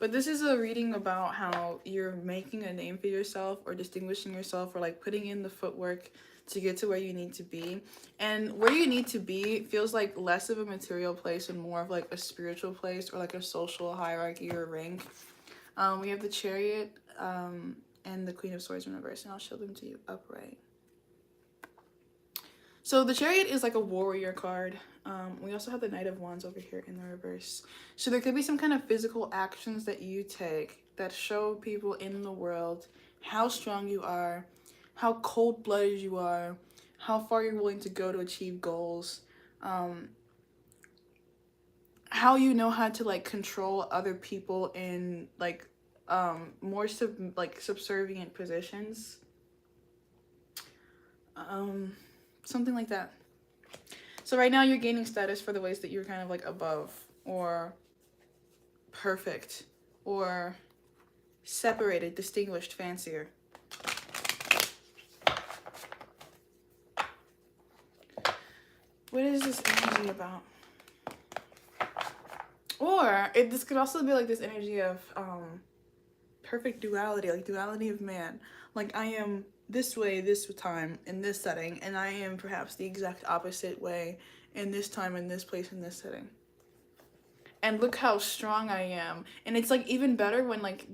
But this is a reading about how you're making a name for yourself or distinguishing yourself or like putting in the footwork to get to where you need to be. And where you need to be feels like less of a material place and more of like a spiritual place or like a social hierarchy or rank. We have the Chariot and the Queen of Swords in reverse, and I'll show them to you upright. So the Chariot is like a warrior card. We also have the Knight of Wands over here in the reverse. So there could be some kind of physical actions that you take that show people in the world how strong you are, how cold-blooded you are, how far you're willing to go to achieve goals, how you know how to like control other people in like more subservient positions. Something like that. So right now you're gaining status for the ways that you're kind of like above or perfect or separated, distinguished, fancier. What is this energy about? Or this could also be like this energy of perfect duality, like duality of man. Like I am this way this time in this setting, and I am perhaps the exact opposite way in this time, in this place, in this setting. And look how strong I am. And it's like even better when like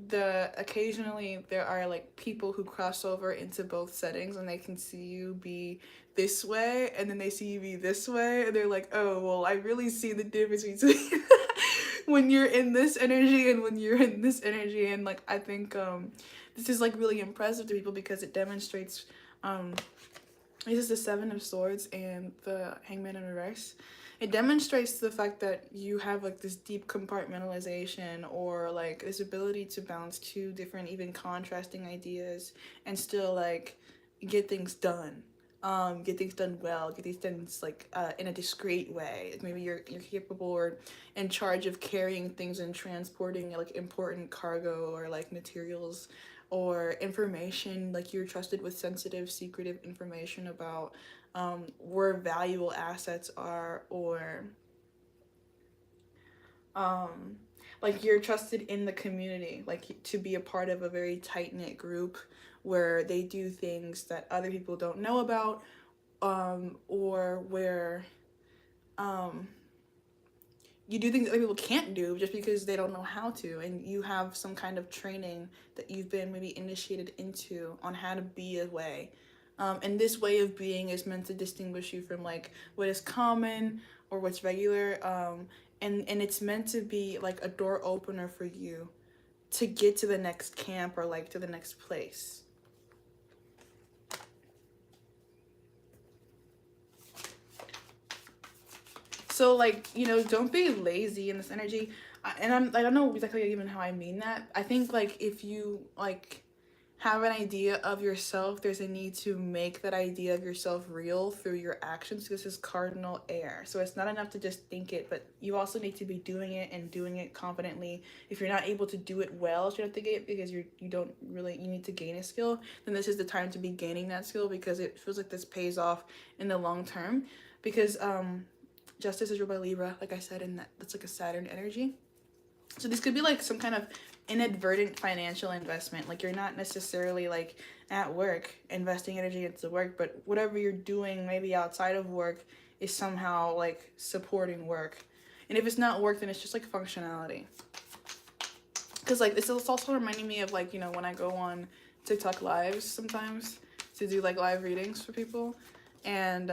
occasionally there are like people who cross over into both settings and they can see you be this way and then they see you be this way and they're like, oh well, I really see the difference between when you're in this energy and when you're in this energy. And like I think this is like really impressive to people because it demonstrates this is the Seven of Swords and the Hangman in reverse. It demonstrates the fact that you have like this deep compartmentalization or like this ability to bounce two different even contrasting ideas and still like get things done. Get things done well, get these things like in a discreet way. Maybe you're capable or in charge of carrying things and transporting like important cargo or like materials or information, like you're trusted with sensitive, secretive information about where valuable assets are, or like you're trusted in the community, like to be a part of a very tight-knit group where they do things that other people don't know about, or where you do things that other people can't do just because they don't know how to, and you have some kind of training that you've been maybe initiated into on how to be a way. And this way of being is meant to distinguish you from like what is common or what's regular, and it's meant to be like a door opener for you to get to the next camp or like to the next place. So like, you know, don't be lazy in this energy. And I don't know exactly even how I mean that. I think like if you like have an idea of yourself, there's a need to make that idea of yourself real through your actions. This is cardinal air. So it's not enough to just think it, but you also need to be doing it and doing it confidently. If you're not able to do it well straight out the gate because you need to gain a skill, then this is the time to be gaining that skill because it feels like this pays off in the long term. Because Justice is ruled by Libra, like I said, and that's like a Saturn energy. So this could be like some kind of inadvertent financial investment. Like you're not necessarily like at work investing energy into work, but whatever you're doing maybe outside of work is somehow like supporting work. And if it's not work, then it's just like functionality. Because like this is also reminding me of like, you know, when I go on TikTok lives sometimes to do like live readings for people, and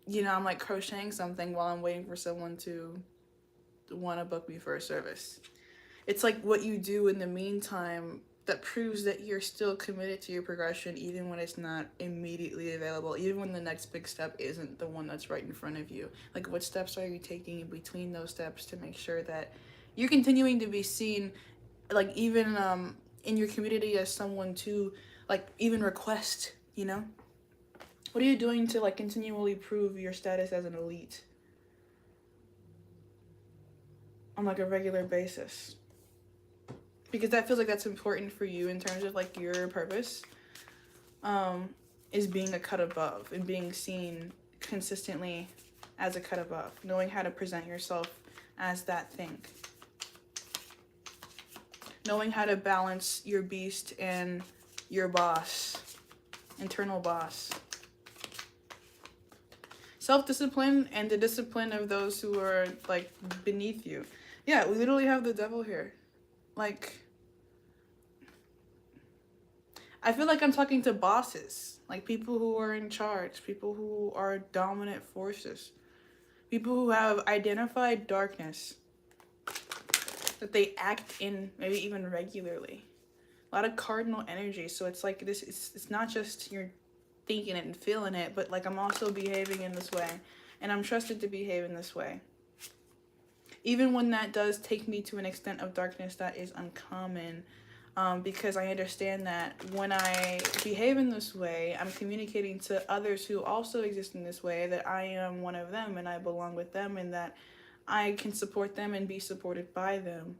you know, I'm like crocheting something while I'm waiting for someone to want to book me for a service. It's like what you do in the meantime that proves that you're still committed to your progression even when it's not immediately available, even when the next big step isn't the one that's right in front of you. Like what steps are you taking in between those steps to make sure that you're continuing to be seen, like even in your community as someone to like even request, you know? What are you doing to like continually prove your status as an elite on like a regular basis? Because that feels like that's important for you in terms of like your purpose, is being a cut above and being seen consistently as a cut above, knowing how to present yourself as that thing. knowing how to balance your beast and your boss, internal boss. Self-discipline and the discipline of those who are like beneath you. Yeah, we literally have the devil here. Like, I feel like I'm talking to bosses, like people who are in charge, people who are dominant forces, people who have identified darkness that they act in, maybe even regularly. A lot of cardinal energy. So it's like this, it's not just you're thinking it and feeling it, but like I'm also behaving in this way, and I'm trusted to behave in this way. Even when that does take me to an extent of darkness that is uncommon, because I understand that when I behave in this way, I'm communicating to others who also exist in this way that I am one of them and I belong with them, and that I can support them and be supported by them.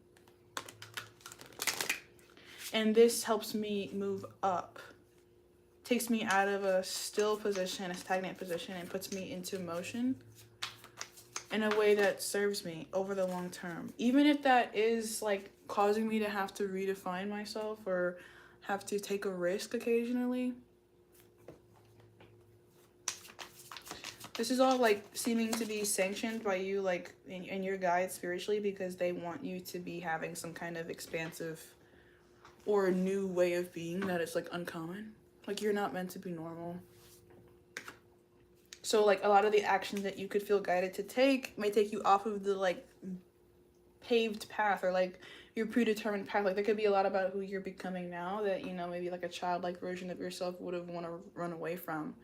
And this helps me move up, takes me out of a still position, a stagnant position, and puts me into motion in a way that serves me over the long term. Even if that is like causing me to have to redefine myself or have to take a risk occasionally. This is all like seeming to be sanctioned by you, like in your guides spiritually, because they want you to be having some kind of expansive or new way of being that is like uncommon. Like you're not meant to be normal. So like a lot of the actions that you could feel guided to take may take you off of the like paved path or like your predetermined path. Like there could be a lot about who you're becoming now that, you know, maybe like a childlike version of yourself would have want to run away from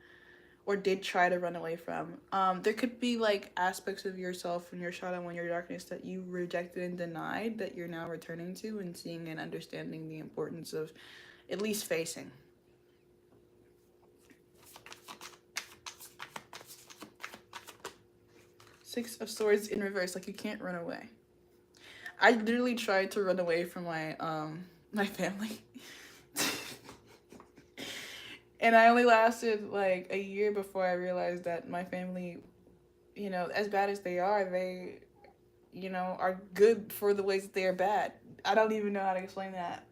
or did try to run away from. There could be like aspects of yourself when you're shadow, when you're darkness, that you rejected and denied that you're now returning to and seeing and understanding the importance of at least facing. Six of Swords in reverse, like you can't run away. I literally tried to run away from my my family. And I only lasted like a year before I realized that my family, you know, as bad as they are, they, you know, are good for the ways that they are bad. I don't even know how to explain that.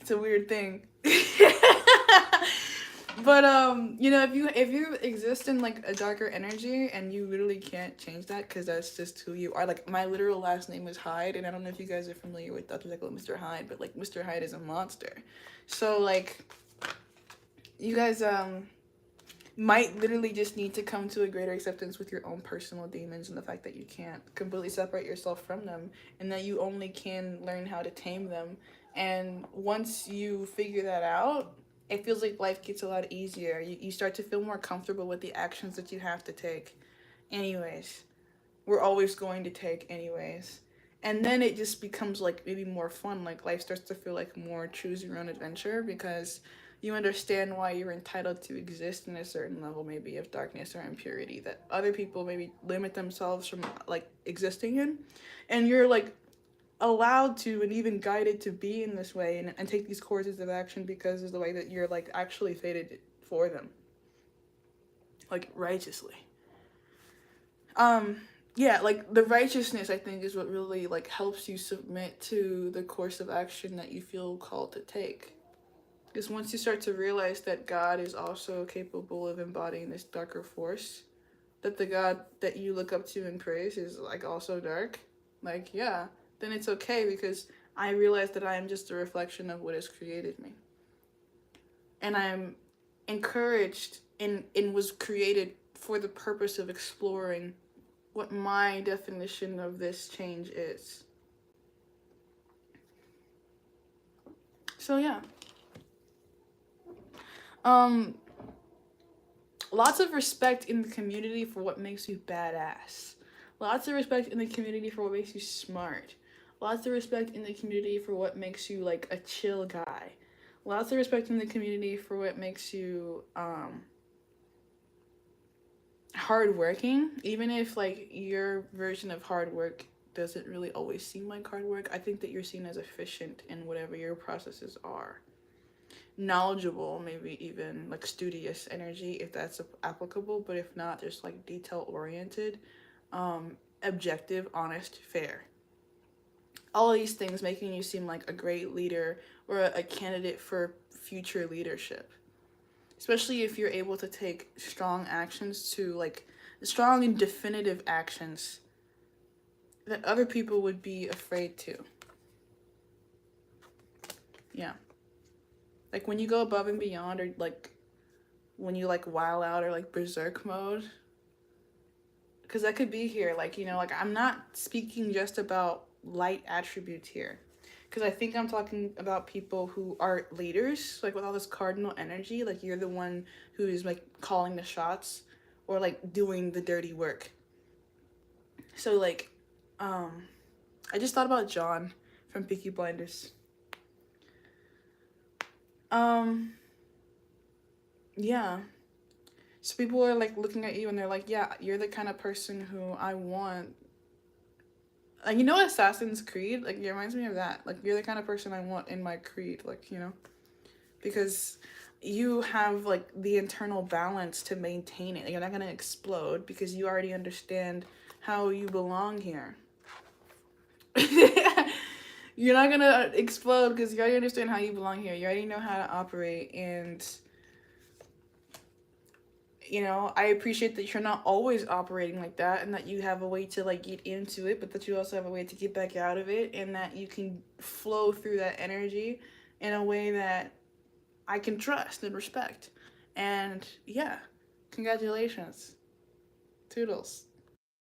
It's a weird thing. But you know, if you exist in like a darker energy and you literally can't change that because that's just who you are. Like my literal last name is Hyde, and I don't know if you guys are familiar with Dr. Jekyll and Mr. Hyde, but like Mr. Hyde is a monster. So like you guys might literally just need to come to a greater acceptance with your own personal demons and the fact that you can't completely separate yourself from them, and that you only can learn how to tame them. And once you figure that out, it feels like life gets a lot easier. You start to feel more comfortable with the actions that you have to take anyways. We're always going to take anyways. And then it just becomes like maybe more fun. Like life starts to feel like more choose your own adventure because you understand why you're entitled to exist in a certain level maybe of darkness or impurity that other people maybe limit themselves from like existing in. And you're like allowed to and even guided to be in this way and take these courses of action because of the way that you're like actually fated for them, like righteously. Yeah, like the righteousness I think is what really like helps you submit to the course of action that you feel called to take, because once you start to realize that God is also capable of embodying this darker force, that the God that you look up to and praise is like also dark, like yeah, then it's okay because I realize that I am just a reflection of what has created me. And I'm encouraged and was created for the purpose of exploring what my definition of this change is. So yeah. Lots of respect in the community for what makes you badass. Lots of respect in the community for what makes you smart. Lots of respect in the community for what makes you like a chill guy. Lots of respect in the community for what makes you hardworking. Even if like your version of hard work doesn't really always seem like hard work, I think that you're seen as efficient in whatever your processes are. Knowledgeable, maybe even like studious energy if that's applicable, but if not, just like detail oriented, objective, honest, fair. All of these things making you seem like a great leader or a candidate for future leadership. Especially if you're able to take strong actions to, like, strong and definitive actions that other people would be afraid to. Yeah. Like when you go above and beyond, or like when you like wild out or like berserk mode. Because that could be here. Like, you know, like I'm not speaking just about light attributes here. Because I think I'm talking about people who are leaders, like with all this cardinal energy. Like you're the one who's like calling the shots or like doing the dirty work. So like, I just thought about John from Peaky Blinders. Yeah. So people are like looking at you and they're like, yeah, you're the kind of person who I want. Like, you know, Assassin's Creed, like, it reminds me of that. Like, you're the kind of person I want in my creed, like, you know, because you have like the internal balance to maintain it. You're not gonna explode because you already understand how you belong here. You're not gonna explode because you already understand how you belong here. You already know how to operate, and you know, I appreciate that you're not always operating like that, and that you have a way to like get into it, but that you also have a way to get back out of it, and that you can flow through that energy in a way that I can trust and respect. And yeah, congratulations. Toodles.